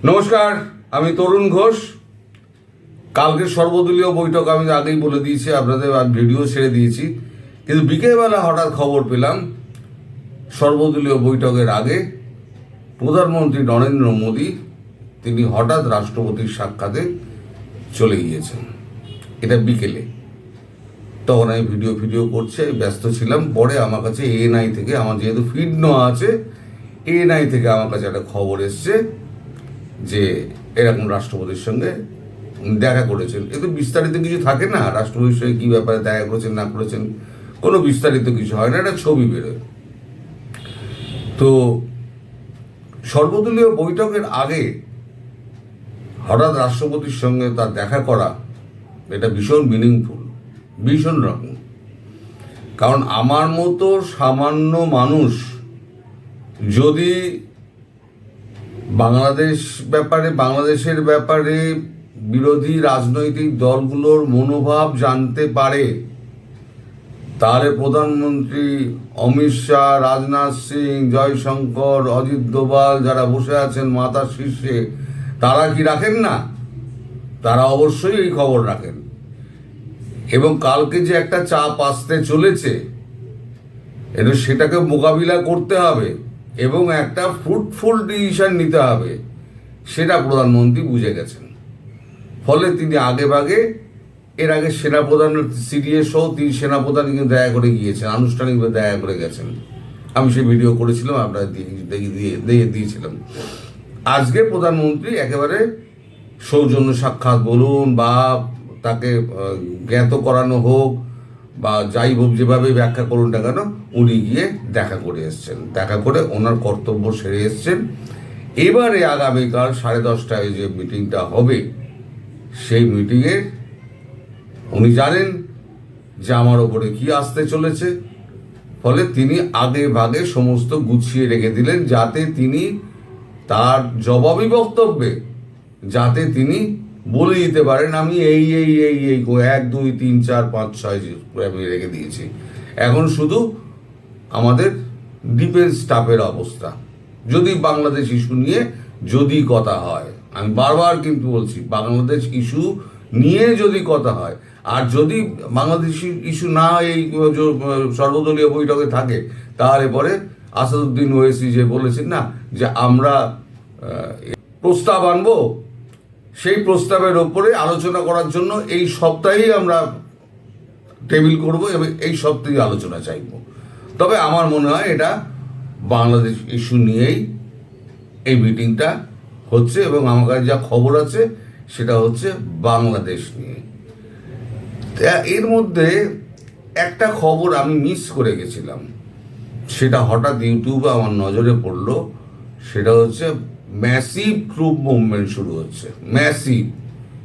নমস্কার, আমি তরুণ ঘোষ। কালকে সর্বদলীয় বৈঠক আমি আগেই বলে দিয়েছি, আপনাদের ভিডিও ছেড়ে দিয়েছি, কিন্তু বিকেলবেলা হঠাৎ খবর পেলাম সর্বদলীয় বৈঠকের আগে প্রধানমন্ত্রী নরেন্দ্র মোদী তিনি হঠাৎ রাষ্ট্রপতির সাক্ষাতে চলে গিয়েছেন। এটা বিকেলে, তখন আমি ভিডিও করছি, ব্যস্ত ছিলাম। পরে আমার কাছে এএনআই থেকে, আমার যেহেতু ফিড নেওয়া আছে, এএনআই থেকে আমার কাছে একটা খবর এসছে যে এরকম রাষ্ট্রপতির সঙ্গে দেখা করেছেন। এতে বিস্তারিত কিছু থাকে না, রাষ্ট্রপতির সঙ্গে কী ব্যাপারে দেখা করেছেন না করেছেন, কোনো বিস্তারিত কিছু হয় না, একটা ছবি বেরোয়। তো সর্বদলীয় বৈঠকের আগে হঠাৎ রাষ্ট্রপতির সঙ্গে তার দেখা করা, এটা ভীষণ মিনিংফুল, ভীষণ রকম। কারণ আমার মতো সামান্য মানুষ যদি বাংলাদেশের ব্যাপারে বিরোধী রাজনৈতিক দলগুলোর মনোভাব জানতে পারে, তাহলে প্রধানমন্ত্রী অমিত শাহ, রাজনাথ সিং, জয়শঙ্কর, অজিত দোভাল যারা বসে আছেন মাথার শীর্ষে, তারা কি রাখেন না? তারা অবশ্যই এই খবর রাখেন। এবং কালকে যে একটা চাপ আসতে চলেছে, সেটাকে মোকাবিলা করতে হবে এবং একটা ফ্রুটফুল ডিসিশন নিতে হবে, সেটা প্রধানমন্ত্রী বুঝে গেছেন। ফলে তিনি এর আগে সেনাপ্রধান সিডিএস সহ 3 সেনাপ্রধান কিন্তু দেখা করে গিয়েছেন, আনুষ্ঠানিকভাবে দেখা করে গেছেন। আমি সেই ভিডিও করেছিলাম, আপনারা দিয়ে দিয়েছিলাম। আজকে প্রধানমন্ত্রী একেবারে সৌজন্য সাক্ষাৎ বলুন বা তাকে জ্ঞাত করানো হোক বা যাই হোক, যেভাবে ব্যাখ্যা করুন না কেন, উনি গিয়ে দেখা করে এসছেন, দেখা করে ওনার কর্তব্য সেরে এসছেন। এবারে আগামীকাল 10:30টায় যে মিটিংটা হবে, সেই মিটিংয়ে উনি জানেন যে আমার ওপরে কি আসতে চলেছে। ফলে তিনি আগে ভাগে সমস্ত গুছিয়ে রেখে দিলেন, যাতে তিনি তার জবাবি বক্তব্যে যাতে তিনি বলে দিতে পারেন আমি এই 1 2 3 4 5 6 আমি রেখে দিয়েছি। এখন শুধু আমাদের ডিফেন্স স্টাফের অবস্থা, যদি বাংলাদেশ ইস্যু নিয়ে যদি কথা হয়, আমি বারবার কিন্তু বলছি, বাংলাদেশ ইস্যু নিয়ে যদি কথা হয়, আর যদি বাংলাদেশ ইস্যু না এই সর্বদলীয় বৈঠকে থাকে, তাহলে পরে আসাদুদ্দিন ওয়েসি যে বলেছেন না যে আমরা প্রস্তাব আনবো, সেই প্রস্তাবের ওপরে আলোচনা করার জন্য এই সপ্তাহেই আমরা টেবিল করব এবং এই সপ্তাহে আলোচনা চাইব। তবে আমার মনে হয় এটা বাংলাদেশ ইস্যু নিয়েই এই মিটিংটা হচ্ছে, এবং আমার কাছে যা খবর আছে সেটা হচ্ছে বাংলাদেশ নিয়ে। এর মধ্যে একটা খবর আমি মিস করে গেছিলাম, সেটা হঠাৎ ইউটিউবে আমার নজরে পড়লো। সেটা হচ্ছে ম্যাসিভ ট্রুপ মুভমেন্ট শুরু হচ্ছে। ম্যাসিভ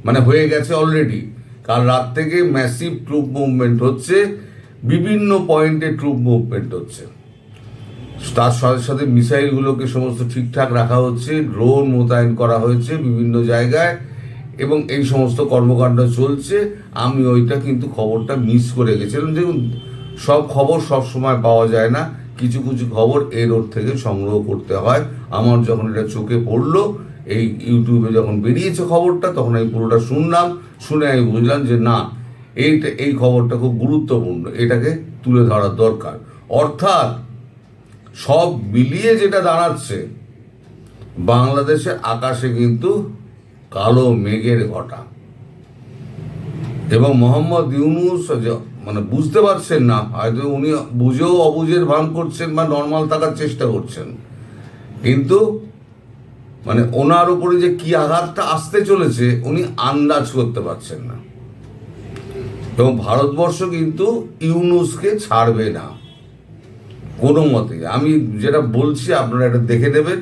মানে হয়ে গেছে অলরেডি, কাল রাত থেকে ম্যাসিভ ট্রুপ মুভমেন্ট হচ্ছে, বিভিন্ন পয়েন্টে ট্রুপ মুভমেন্ট হচ্ছে। তার সাথে সাথে মিসাইলগুলোকে সমস্ত ঠিকঠাক রাখা হচ্ছে, ড্রোন মোতায়েন করা হয়েছে বিভিন্ন জায়গায়, এবং এই সমস্ত কর্মকাণ্ড চলছে। আমি ওইটা কিন্তু খবরটা মিস করে গেছিলাম। দেখুন, সব খবর সব সময় পাওয়া যায় না, কিছু কিছু খবর এর ওর থেকে সংগ্রহ করতে হয়। আমার যখন এটা চোখে পড়লো, এই ইউটিউবে যখন বেরিয়েছে খবরটা, তখন আমি পুরোটা শুনলাম, শুনে আমি বুঝলাম যে না, এই খবরটা খুব গুরুত্বপূর্ণ, এটাকে তুলে ধরার দরকার। অর্থাৎ সব মিলিয়ে যেটা দাঁড়াচ্ছে, বাংলাদেশের আকাশে কিন্তু কালো মেঘের ঘটা, এবং মোহাম্মদ ইউনূস মানে বুঝতে পারছেন না, হয়তো উনি বুঝেও অবুঝের ভান করছেন বা নর্মাল থাকার চেষ্টা করছেন, কিন্তু মানে ওনার উপরে যে কি আঘাতটা আসতে চলেছে উনি আন্দাজ করতে পারছেন না। এবং ভারতবর্ষ কিন্তু ইউনূসকে ছাড়বে না কোনো মতে। আমি যেটা বলছি আপনারা এটা দেখে নেবেন,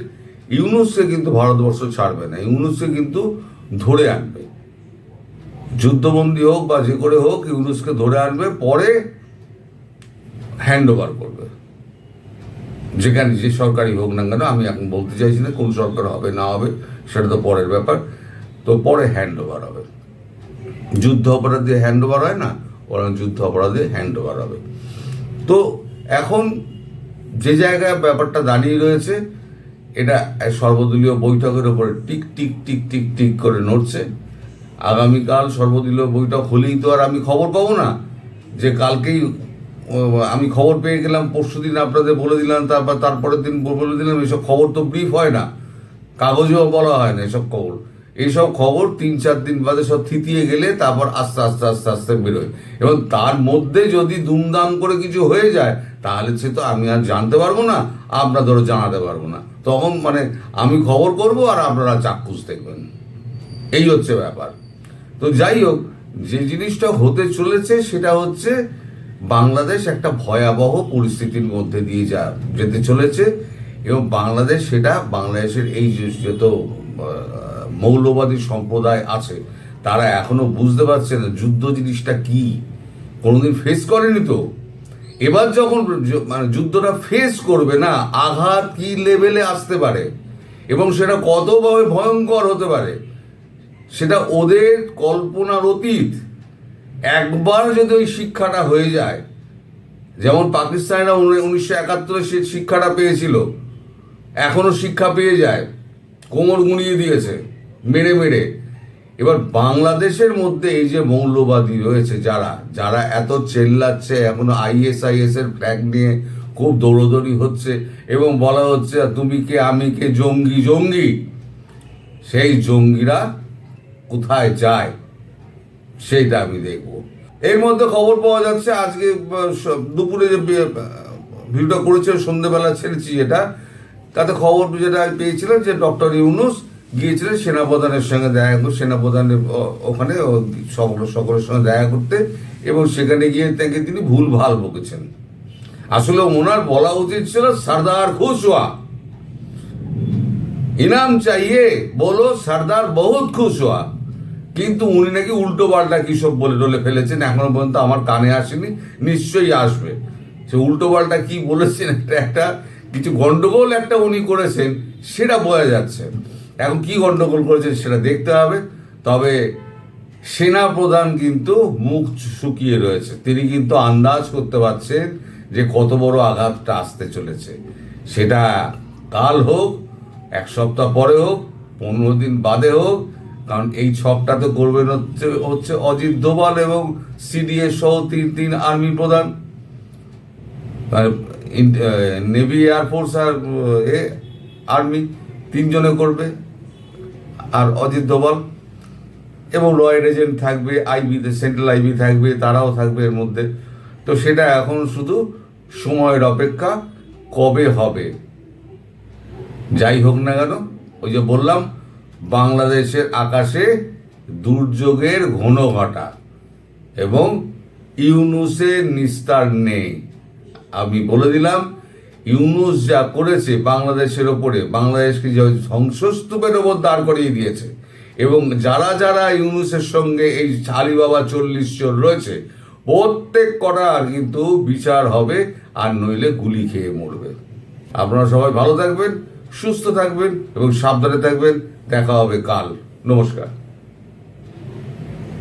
ইউনূসকে কিন্তু ভারতবর্ষ ছাড়বে না, ইউনূসকে কিন্তু ধরে আনবে, যুদ্ধবন্দী হোক বা যে করে হোক, ইউনূসকে ধরে আনবে, পরে হ্যান্ড ওভার করবে, যেখানে যে সরকারই হোক না কেন। আমি এখন বলতে চাইছি না কোন সরকার হবে না হবে, সেটা তো পরের ব্যাপার। তো পরে হ্যান্ড ওভার হবে, যুদ্ধ অপরাধী হ্যান্ড ওভার হয় না, ওরা যুদ্ধ অপরাধী হ্যান্ড ওভার হবে। তো এখন যে জায়গায় ব্যাপারটা দাঁড়িয়ে রয়েছে, এটা সর্বদলীয় বৈঠকের ওপরে tick tick tick tick tick করে নড়ছে। আগামীকাল সর্বদলীয় বৈঠক হলেই তো আর আমি খবর পাবো না যে কালকেই আমি খবর পেয়ে গেলাম, পরশুদিন আপনাদের বলে দিলাম, তারপরের দিন বলে দিলাম। এসব খবর তো ব্রিফ হয় না, কাগজেও বলা হয় না এসব খবর। এইসব খবর 3-4 দিন বাদে সব থিতিয়ে গেলে তারপর আস্তে আস্তে আস্তে আস্তে বেরোয়। এবং তার মধ্যে যদি দুমদাম করে কিছু হয়ে যায় তাহলে সে তো আমি আর জানতে পারবো না, আপনাদেরও জানাতে পারবো না। তখন মানে আমি খবর করব আর আপনারা চাক্ষুষ দেখবেন, এই হচ্ছে ব্যাপার। তো যাই হোক, যে জিনিসটা হতে চলেছে সেটা হচ্ছে বাংলাদেশ একটা ভয়াবহ পরিস্থিতির মধ্যে দিয়ে যেতে চলেছে। এবং বাংলাদেশের এই যত মৌলবাদী সম্প্রদায় আছে তারা এখনো বুঝতে পারছে না যুদ্ধ জিনিসটা কি, কোনোদিন ফেস করেনি। তো এবার যখন মানে যুদ্ধটা ফেস করবে না, আঘাত কি লেভেলে আসতে পারে এবং সেটা কতভাবে ভয়ঙ্কর হতে পারে সেটা ওদের কল্পনার অতীত। একবার যদি ওই শিক্ষাটা হয়ে যায়, যেমন পাকিস্তানিরা 1971 সে শিক্ষাটা পেয়েছিল, এখনো শিক্ষা পেয়ে যায়, কোমর গুঁড়িয়ে দিয়েছে মেরে মেরে। এবার বাংলাদেশের মধ্যে এই যে মৌলবাদী রয়েছে যারা এত চেল্লাচ্ছে, এখনো ISIS এর ফ্ল্যাগ নিয়ে খুব দৌড়দৌড়ি হচ্ছে এবং বলা হচ্ছে তুমি কে আমি কে, জঙ্গি জঙ্গি। সেই জঙ্গিরা কোথায় যায় সেইটা আমি দেখব। এর মধ্যে খবর পাওয়া যাচ্ছে আজকে দুপুরে যে ভিডিওটা করেছে, সন্ধ্যেবেলা ছেড়েছি যেটা, তাতে খবর যেটা পেয়েছিলেন যে ডক্টর ইউনূস গিয়েছিলেন সেনাপ্রধানের সঙ্গে দেখা করতে, সেনাপ্রধানের ওখানে সকলের সঙ্গে দেখা করতে, এবং সেখানে গিয়ে তাকে তিনি ভুলভাল বকেছেন। আসলে ওনার বলা উচিত ছিল সর্দার খুশ হুয়া, ইনাম চাইয়ে বলো সর্দার বহুত খুশ হুয়া। কিন্তু উনি নাকি উল্টো পাল্টা কি সব বলে টলে ফেলেছেন, এখনো পর্যন্ত আমার কানে আসেনি, নিশ্চয়ই আসবে। সে উল্টো পাল্টা কি বলেছেন, একটা কিছু গন্ডগোল একটা উনি করেছেন সেটা বোঝা যাচ্ছে। এখন কি গন্ডগোল করেছেন সেটা দেখতে হবে। তবে সেনাপ্রধান কিন্তু মুখ শুকিয়ে রয়েছে, তিনি কিন্তু আন্দাজ করতে পারছেন যে কত বড় আঘাতটা আসতে চলেছে। সেটা কাল হোক, 1 সপ্তাহ পরে হোক, 15 দিন বাদে হোক, কারণ এই ছকটা তো করবেন হচ্ছে অজিত দোভাল এবং CDS সহ তিন আর্মি প্রধান, নেভি, এয়ারফোর্স আর আর্মি, 3 জনে করবে। আর অজিত দোভাল এবং রয়্যাল এজেন্ট থাকবে, আইবিতে সেন্ট্রাল আইবি থাকবে, তারাও থাকবে এর মধ্যে। তো সেটা এখন শুধু সময়ের অপেক্ষা, কবে হবে। যাই হোক না কেন, ওই যে বললাম বাংলাদেশের আকাশে দুর্যোগের ঘনঘটা এবং ইউনূসের নিস্তার নেই। আমি বলে দিলাম, ইউনূস যা করেছে বাংলাদেশের ওপরে, বাংলাদেশকে যে ধ্বংসস্তূপের ওপর দাঁড় করিয়ে দিয়েছে, এবং যারা ইউনূসের সঙ্গে এই আলিবাবা 40 জন রয়েছে, প্রত্যেক কটার কিন্তু বিচার হবে, আর নইলে গুলি খেয়ে মরবে। আপনারা সবাই ভালো থাকবেন, সুস্থ থাকবেন এবং সাবধানে থাকবেন। দেখা হবে কাল। নমস্কার।